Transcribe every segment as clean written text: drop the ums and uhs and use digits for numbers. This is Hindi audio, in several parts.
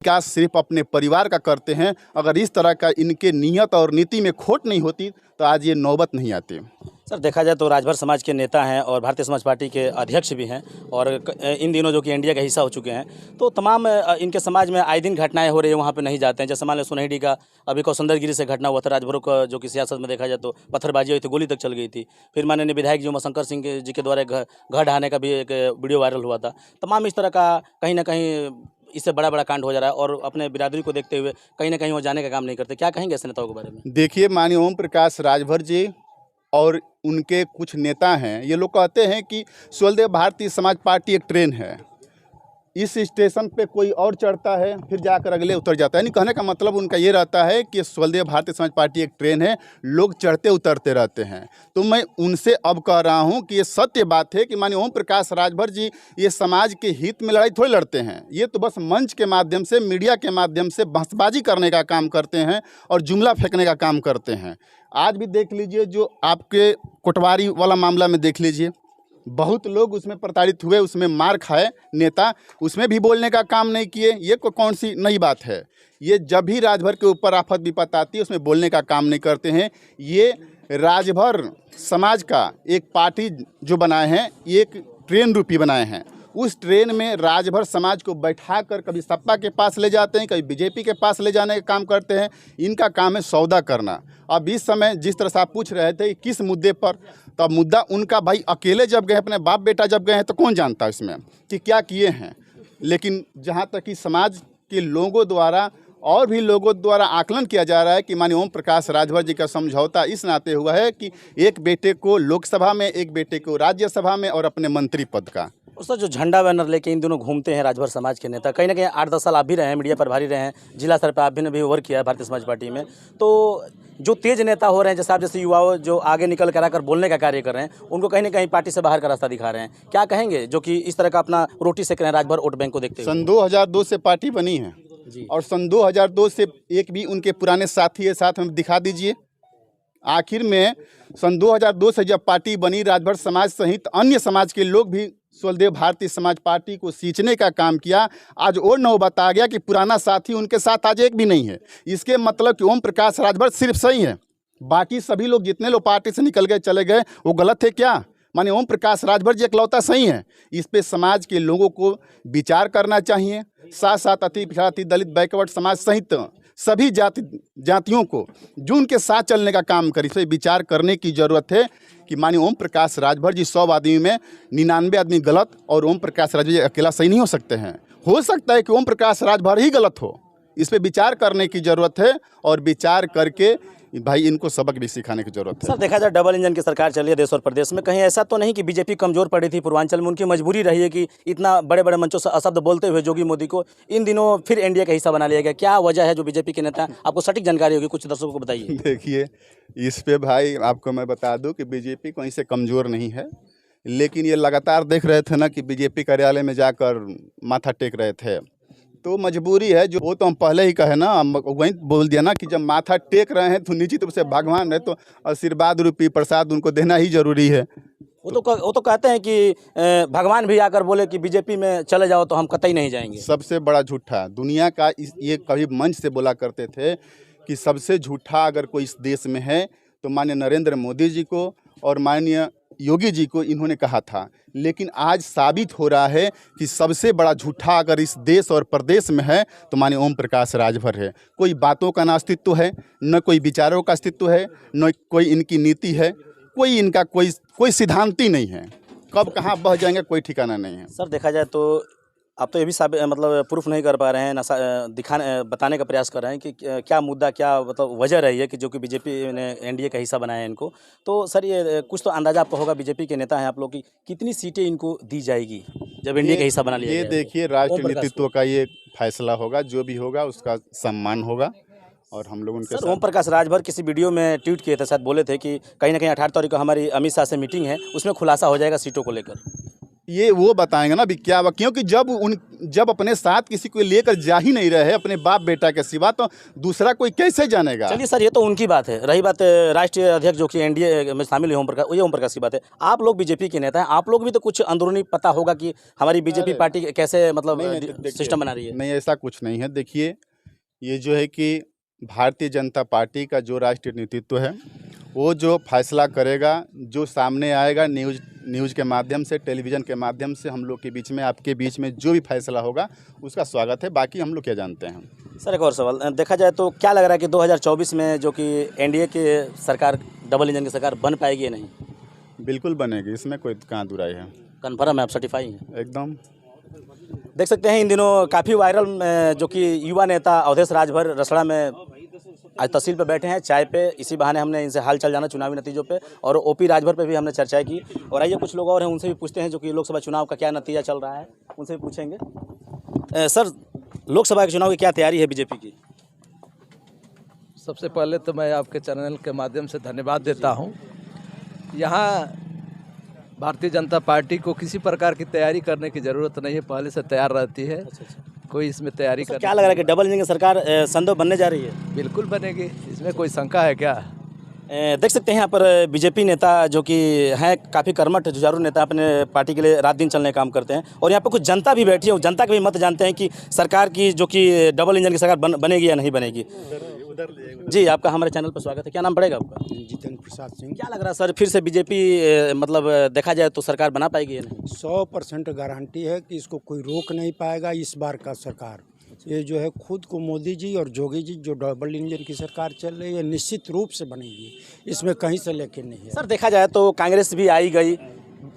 विकास सिर्फ अपने परिवार का करते हैं। अगर इस तरह का इनके नियत और नीति में खोट नहीं होती तो आज ये नौबत नहीं आती। सर देखा जाए तो राजभर समाज के नेता हैं और भारतीय समाज पार्टी के अध्यक्ष भी हैं और इन दिनों जो कि एनडीए का हिस्सा हो चुके हैं, तो तमाम इनके समाज में आए दिन घटनाएं हो रही है, वहाँ पे नहीं जाते हैं। जैसे मान लो सुनहरी का अभी कौशंदरगिरी से घटना हुआ था, राजभरों का जो कि सियासत में देखा जाए तो पत्थरबाजी हुई थी, गोली तक चल गई थी। फिर माननीय विधायक जी उमाशंकर सिंह जी के द्वारा घर ढहाने का भी एक वीडियो वायरल हुआ था। तमाम इस तरह का कहीं ना कहीं इससे बड़ा कांड हो जा रहा है और अपने बिरादरी को देखते हुए कहीं ना कहीं वो जाने का काम नहीं करते। क्या कहेंगे ऐसे नेताओं के बारे में? देखिए, माननीय ओम प्रकाश राजभर जी और उनके कुछ नेता हैं, ये लोग कहते हैं कि स्वदेव भारतीय समाज पार्टी एक ट्रेन है, इस स्टेशन पे कोई और चढ़ता है फिर जाकर अगले उतर जाता है। यानी कहने का मतलब उनका ये रहता है कि स्वदेव भारतीय समाज पार्टी एक ट्रेन है, लोग चढ़ते उतरते रहते हैं। तो मैं उनसे अब कह रहा हूं कि ये सत्य बात है कि माननीय ओम प्रकाश राजभर जी ये समाज के हित में लड़ाई थोड़ी लड़ते हैं। ये तो बस मंच के माध्यम से, मीडिया के माध्यम से बहसबाजी करने का काम करते हैं और जुमला फेंकने का काम करते हैं। आज भी देख लीजिए, जो आपके कोटवारी वाला मामला में देख लीजिए, बहुत लोग उसमें प्रताड़ित हुए, उसमें मार खाए नेता, उसमें भी बोलने का काम नहीं किए। ये कौन सी नई बात है? ये जब भी राजभर के ऊपर आफत विपत आती है उसमें बोलने का काम नहीं करते हैं। ये राजभर समाज का एक पार्टी जो बनाए हैं, ये एक ट्रेन रूपी बनाए हैं। उस ट्रेन में राजभर समाज को बैठा कर कभी सपा के पास ले जाते हैं, कभी बीजेपी के पास ले जाने का काम करते हैं। इनका काम है सौदा करना। अब इस समय जिस तरह से आप पूछ रहे थे किस मुद्दे पर, तो मुद्दा उनका भाई अकेले जब गए, अपने बाप बेटा जब गए हैं, तो कौन जानता है इसमें कि क्या किए हैं। लेकिन जहाँ तक कि समाज के लोगों द्वारा और भी लोगों द्वारा आकलन किया जा रहा है कि माननीय ओम प्रकाश राजभर जी का समझौता इस नाते हुआ है कि एक बेटे को लोकसभा में, एक बेटे को राज्यसभा में और अपने मंत्री पद का। उसका जो झंडा बैनर लेके इन दोनों घूमते हैं राजभर समाज के नेता, कहीं ना कहीं 8-10 साल आप भी रहे हैं, मीडिया प्रभारी रहे हैं, जिला स्तर पर आप भी वर्क किया है भारतीय समाज पार्टी में। तो जो तेज नेता हो रहे हैं, जैसे आप जैसे युवाओं जो आगे निकल कर आकर बोलने का कार्य कर रहे हैं, उनको कहीं ना कहीं पार्टी से बाहर का रास्ता दिखा रहे हैं। क्या कहेंगे जो कि इस तरह का अपना रोटी सेक रहे हैं राजभर वोट बैंक को देखते हुए? सन 2002 से पार्टी बनी है और सन 2002 से एक भी उनके पुराने साथी है साथ में दिखा दीजिए। आखिर में सन 2002 से जब पार्टी बनी, राजभर समाज सहित अन्य समाज के लोग भी स्वदेव भारतीय समाज पार्टी को सींचने का काम किया। आज और नौबत आ गया कि पुराना साथी उनके साथ आज एक भी नहीं है। इसके मतलब कि ओम प्रकाश राजभर सिर्फ सही है, बाकी सभी लोग जितने लोग पार्टी से निकल गए चले गए वो गलत है क्या? माने ओम प्रकाश राजभर जी इकलौता सही है। इस पे समाज के लोगों को विचार करना चाहिए। साथ साथ अति पिछड़ा, दलित, बैकवर्ड समाज सहित सभी जातियों को जो उनके साथ चलने का काम करे, इस पर विचार करने की ज़रूरत है कि माननीय ओम प्रकाश राजभर जी 100 आदमी में 99 आदमी गलत और ओम प्रकाश राजभर जी अकेला सही नहीं हो सकते हैं। हो सकता है कि ओम प्रकाश राजभर ही गलत हो। इस पर विचार करने की ज़रूरत है और विचार करके भाई इनको सबक भी सिखाने की जरूरत है। सर देखा जाए डबल इंजन की सरकार चली है देश और प्रदेश में, कहीं ऐसा तो नहीं कि बीजेपी कमजोर पड़ी थी पूर्वांचल में, उनकी मजबूरी रही है कि इतना बड़े बड़े मंचों से अशब्द बोलते हुए जोगी मोदी को इन दिनों फिर एनडीए का हिस्सा बना लिया गया? क्या वजह है जो बीजेपी के नेता, आपको सटीक जानकारी होगी, कुछ दर्शकों को बताइए। देखिए, इस पे भाई आपको मैं बता दूं कि बीजेपी कहीं से कमज़ोर नहीं है, लेकिन ये लगातार देख रहे थे ना कि बीजेपी कार्यालय में जाकर माथा टेक रहे थे, तो मजबूरी है जो, वो तो हम पहले ही कहे ना, वहीं बोल दिया ना कि जब माथा टेक रहे हैं तो निश्चित रूप से भगवान है, तो आशीर्वाद रूपी प्रसाद उनको देना ही जरूरी है। वो तो कहते हैं कि भगवान भी आकर बोले कि बीजेपी में चले जाओ तो हम कतई नहीं जाएंगे। सबसे बड़ा झूठा दुनिया का ये कभी मंच से बोला करते थे कि सबसे झूठा अगर कोई इस देश में है तो माननीय नरेंद्र मोदी जी को और माननीय योगी जी को इन्होंने कहा था। लेकिन आज साबित हो रहा है कि सबसे बड़ा झूठा अगर इस देश और प्रदेश में है तो माननीय ओम प्रकाश राजभर है। कोई बातों का ना अस्तित्व है, न कोई विचारों का अस्तित्व है, न कोई इनकी नीति है, कोई इनका कोई सिद्धांत ही नहीं है। कब कहाँ बह जाएंगे कोई ठिकाना नहीं है। सर देखा जाए तो आप तो ये भी मतलब प्रूफ नहीं कर पा रहे हैं, बताने का प्रयास कर रहे हैं कि क्या मुद्दा, क्या मतलब वजह रही है कि जो कि बीजेपी ने एनडीए का हिस्सा बनाया है इनको। तो सर ये कुछ तो अंदाजा आपको होगा, बीजेपी के नेता हैं आप लोग, की कितनी सीटें इनको दी जाएगी जब एनडीए का हिस्सा बना लिया ये देखिए, राष्ट्रीय नेतृत्व का ये फैसला होगा, जो भी होगा उसका सम्मान होगा और हम लोग उनके साथ। ओम प्रकाश राजभर किसी वीडियो में ट्वीट किए थे, शायद बोले थे कि कहीं ना कहीं 18 तारीख को हमारी अमित शाह से मीटिंग है, उसमें खुलासा हो जाएगा सीटों को लेकर। ये वो बताएंगे ना भी क्या हुआ, क्योंकि जब अपने साथ किसी को लेकर जा ही नहीं रहे अपने बाप बेटा के सिवा, तो दूसरा कोई कैसे जानेगा। चलिए सर, ये तो उनकी बात है। रही बात राष्ट्रीय अध्यक्ष जो कि एनडीए में शामिल है ओम प्रकाश की बात है। आप लोग बीजेपी के नेता हैं, आप लोग भी तो कुछ अंदरूनी पता होगा कि हमारी बीजेपी पार्टी कैसे मतलब सिस्टम बना रही है। नहीं, ऐसा कुछ नहीं है। देखिए, ये जो है कि भारतीय जनता पार्टी का जो राष्ट्रीय नेतृत्व है, वो जो फैसला करेगा, जो सामने आएगा न्यूज़ के माध्यम से, टेलीविज़न के माध्यम से, हम लोग के बीच में, आपके बीच में जो भी फैसला होगा उसका स्वागत है। बाकी हम लोग क्या जानते हैं। सर एक और सवाल, देखा जाए तो क्या लग रहा है कि 2024 में जो कि एनडीए की सरकार, डबल इंजन की सरकार बन पाएगी या नहीं? बिल्कुल बनेगी, इसमें कोई कहाँ दुराई है। कन्फर्म है, आप सर्टिफाई हैं? एकदम। देख सकते हैं इन दिनों काफ़ी वायरल जो कि युवा नेता अवधेश राजभर रसड़ा में आज तहसील पे बैठे हैं चाय पे। इसी बहाने हमने इनसे हाल चाल जाना चुनावी नतीजों पे, और ओपी राजभर पे भी हमने चर्चा की। और आइए कुछ लोग और हैं, उनसे भी पूछते हैं जो कि लोकसभा चुनाव का क्या नतीजा चल रहा है, उनसे भी पूछेंगे। सर, लोकसभा के चुनाव की क्या तैयारी है बीजेपी की? सबसे पहले तो मैं आपके चैनल के माध्यम से धन्यवाद देता हूं। यहाँ भारतीय जनता पार्टी को किसी प्रकार की तैयारी करने की ज़रूरत नहीं है, पहले से तैयार रहती है। कोई इसमें तैयारी तो क्या लग रहा है कि डबल इंजन की सरकार संभव बनने जा रही है? बिल्कुल बनेगी, इसमें कोई शंका है क्या? देख सकते हैं यहाँ पर बीजेपी नेता जो कि हैं काफ़ी कर्मठ जुझारू नेता, अपने पार्टी के लिए रात दिन चलने काम करते हैं। और यहाँ पर कुछ जनता भी बैठी है, जनता के भी मत जानते हैं कि सरकार की जो कि डबल इंजन की सरकार बनेगी या नहीं बनेगी। जी, आपका हमारे चैनल पर स्वागत है। क्या नाम पड़ेगा आपका? जितेंद्र प्रसाद सिंह। क्या लग रहा है सर, फिर से बीजेपी मतलब देखा जाए तो सरकार बना पाएगी या नहीं? 100% गारंटी है कि इसको कोई रोक नहीं पाएगा इस बार का सरकार। ये जो है खुद को मोदी जी और जोगी जी जो डबल इंजन की सरकार चल रही है, निश्चित रूप से बनेगी, इसमें कहीं से लेके नहीं है। सर देखा जाए तो कांग्रेस भी आई गई,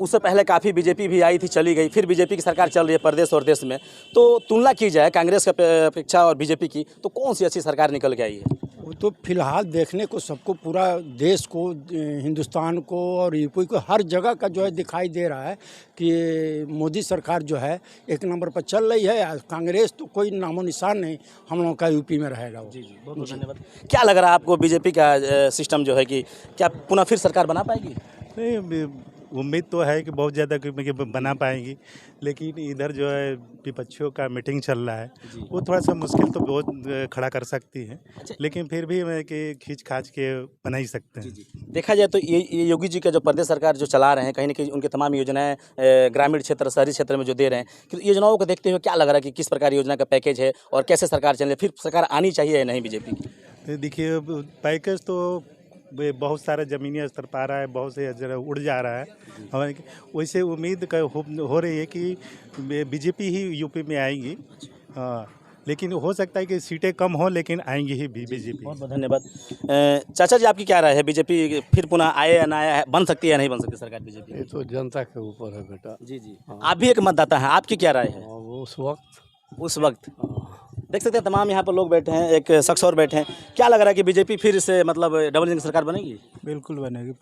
उससे पहले काफ़ी बीजेपी भी आई थी, चली गई, फिर बीजेपी की सरकार चल रही है प्रदेश और देश में। तो तुलना की जाए कांग्रेस की अपेक्षा और बीजेपी की, तो कौन सी अच्छी सरकार निकल के आई है? वो तो फिलहाल देखने को सबको, पूरा देश को, हिंदुस्तान को और यूपी को, हर जगह का जो है दिखाई दे रहा है कि मोदी सरकार जो है एक नंबर पर चल रही है। कांग्रेस तो कोई नामो निशान नहीं हम लोगों का यूपी में रहेगा वो। जी, बहुत बहुत धन्यवाद। क्या लग रहा है आपको बीजेपी का सिस्टम जो है कि क्या पुनः फिर सरकार बना पाएगी? नहीं, उम्मीद तो है कि बहुत ज़्यादा कि बना पाएंगी, लेकिन इधर जो है विपक्षियों का मीटिंग चल रहा है, वो थोड़ा सा मुश्किल तो बहुत खड़ा कर सकती है। लेकिन फिर भी मैं कि खींच खाच के बना ही सकते हैं। देखा जाए तो ये योगी जी का जो प्रदेश सरकार जो चला रहे हैं, कहीं ना कहीं उनके तमाम योजनाएं ग्रामीण क्षेत्र, शहरी क्षेत्र में जो दे रहे हैं, कि योजनाओं को देखते हुए क्या लग रहा है कि किस प्रकार योजना का पैकेज है और कैसे सरकार चले, फिर सरकार आनी चाहिए या नहीं बीजेपी की? देखिए, पैकेज तो बहुत सारा ज़मीनी स्तर पा रहा है, बहुत से जरा उड़ जा रहा है। हमारे वैसे उम्मीद हो रही है कि बीजेपी ही यूपी में आएंगी। हाँ, लेकिन हो सकता है कि सीटें कम हो, लेकिन आएंगी ही बीजेपी। बहुत बहुत धन्यवाद। चाचा जी, आपकी क्या राय है, बीजेपी फिर पुनः आए या ना आए, बन सकती है या नहीं बन सकती सरकार बीजेपी? ये तो जनता के ऊपर है बेटा। जी जी, आप भी एक मतदाता हैं, आपकी क्या राय है? वो उस वक्त देख सकते हैं तमाम यहाँ पर लोग बैठे हैं, एक शख्स और बैठे हैं। क्या लग रहा है कि बीजेपी फिर से मतलब डबल इंजन की सरकार बनेगी? बिल्कुल बनेगी।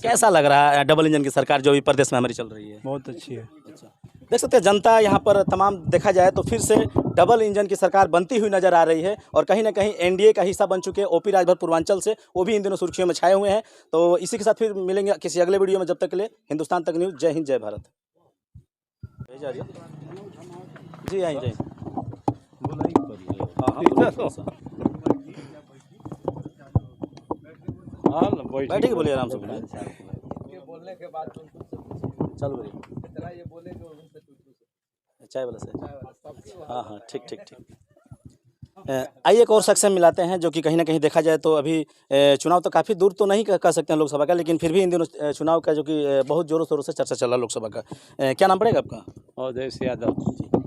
कैसा लग रहा है डबल इंजन की सरकार जो भी प्रदेश में हमारी चल रही है? बहुत अच्छी है। अच्छा, देख सकते हैं जनता यहाँ पर तमाम, देखा जाए तो फिर से डबल इंजन की सरकार बनती हुई नजर आ रही है, और कहीं ना कहीं एनडीए का हिस्सा बन चुके हैं ओपी राजभर पूर्वांचल से, वो भी इन दिनों सुर्खियों में छाए हुए हैं। तो इसी के साथ फिर मिलेंगे किसी अगले वीडियो में, जब तक के लिए हिंदुस्तान तक न्यूज़। जय हिंद, जय भारत। जी आई जय। बैठिए, बोलिए आराम से बोलिए। बोलने के बाद चलो बोलिए। ये बोलेंगे चाय वाला से। हाँ हाँ, ठीक ठीक ठीक। आइए एक और शख्स से मिलाते हैं जो कि कहीं ना कहीं देखा जाए तो अभी चुनाव तो काफ़ी दूर तो नहीं कह सकते हैं लोकसभा का, लेकिन फिर भी इन दिनों चुनाव का जो कि बहुत ज़ोरों शोरों से चर्चा चल रहा है लोकसभा का। क्या नाम पड़ेगा आपका? अवधेश यादव।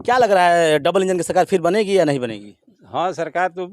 क्या लग रहा है, डबल इंजन की सरकार फिर बनेगी या नहीं बनेगी? हाँ, सरकार तो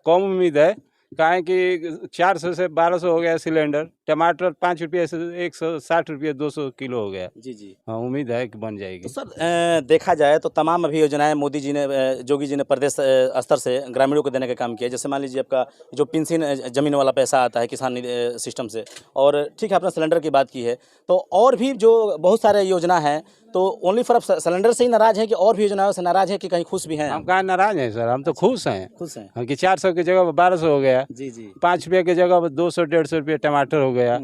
कम उम्मीद है, काहे कि 400 से 1200 हो गया सिलेंडर, टमाटर 5 रुपये से 160 रुपये 200 किलो हो गया। जी जी, हाँ, उम्मीद है कि बन जाएगी। तो सर देखा जाए तो तमाम अभी योजनाएं मोदी जी ने, जोगी जी ने प्रदेश स्तर से ग्रामीणों को देने का काम किया। जैसे मान लीजिए आपका जो पेंशन जमीन वाला पैसा आता है किसान सिस्टम से, और ठीक है आपने सिलेंडर की बात की है, तो और भी जो बहुत सारे योजना है, तो ओनली फॉर सिलेंडर से ही नाराज है कि और भी योजनाओं से नाराज है कि कहीं खुश भी हैं? हम कहाँ नाराज हैं सर, हम तो खुश हैं। खुश हैं हाँ, कि 400 की जगह 1200 हो गया। जी जी। 5 रुपये की जगह 200-150 रुपये टमाटर हो गया।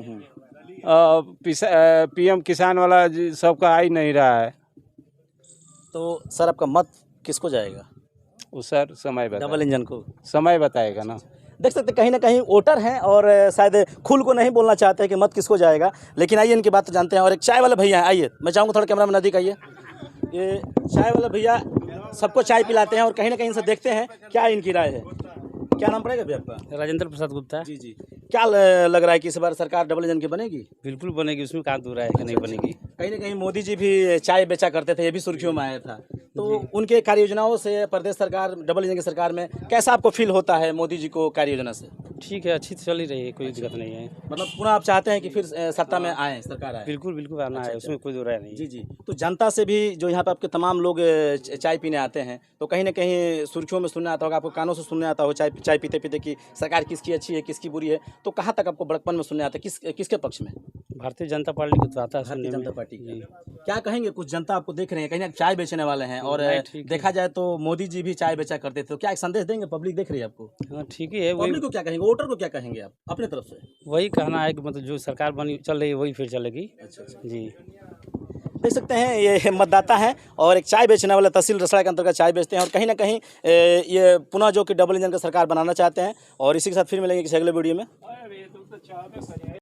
पीएम किसान वाला सबका आ ही नहीं रहा है। तो सर आपका मत किसको जाएगा? वो सर समय डबल इंजन को। समय बताएगा ना। देख सकते कहीं ना कहीं वोटर हैं और शायद खुल को नहीं बोलना चाहते हैं कि मत किसको जाएगा, लेकिन आइए इनकी बात जानते हैं। और एक चाय वाला भैया हैं, आइए मैं चाहूँगा थोड़ा कैमरा में नज़दीक आइए। ये चाय वाला भैया सबको चाय पिलाते हैं और कहीं ना कहीं इनसे देखते हैं क्या इनकी राय है। क्या नाम पड़ेगा भैया आपका? राजेंद्र प्रसाद गुप्ता। जी जी। क्या लग रहा है कि इस बार सरकार डबल इंजन की बनेगी? बिल्कुल बनेगी, उसमें कहाँ दूर है कि नहीं बनेगी। कहीं ना कहीं मोदी जी भी चाय बेचा करते थे, ये भी सुर्खियों में आया था। तो उनके कार्य योजनाओं से प्रदेश सरकार डबल इंजन की सरकार में कैसा आपको फील होता है मोदी जी को कार्य योजना से? ठीक है, अच्छी चल ही रही है, कोई दिक्कत नहीं है। मतलब पुनः आप चाहते हैं कि फिर सत्ता में आए, सरकार आए? बिल्कुल बिल्कुल आना है, उसमें कोई दो राय नहीं। जी जी। तो जनता से भी जो यहाँ पे आपके तमाम लोग चाय पीने आते हैं, तो कहीं ना कहीं सुर्खियों में सुनने आता होगा, आपको कानों से सुनने आता हो चाय पीते पीते कि सरकार किसकी अच्छी है किसकी बुरी है, तो कहाँ तक आपको बड़कपन में सुनने आता है? किसके पक्ष में? भारतीय जनता पार्टी को तो आता है भारतीय सुनने में। जनता पार्टी की। क्या कहेंगे, कुछ जनता आपको देख रहे हैं, कहीं ना चाय बेचने वाले हैं और ठीक है। देखा जाए तो मोदी जी भी चाय बेचा करते थे, तो क्या एक संदेश देंगे? पब्लिक देख रही है आपको, हाँ ठीक ही है, पब्लिक वही को क्या कहेंगे, वोटर को क्या कहेंगे आप अपने तरफ से? वही कहना है कि मतलब जो सरकार बनी चल रही है वही फिर चलेगी। अच्छा। जी देख सकते हैं ये मतदाता हैं और एक चाय बेचने वाला तहसील रसड़ा के अंतर्गत चाय बेचते हैं और कहीं ना कहीं ये पुनः जो कि डबल इंजन का सरकार बनाना चाहते हैं। और इसी के साथ फिर मिलेंगे किसी अगले वीडियो में।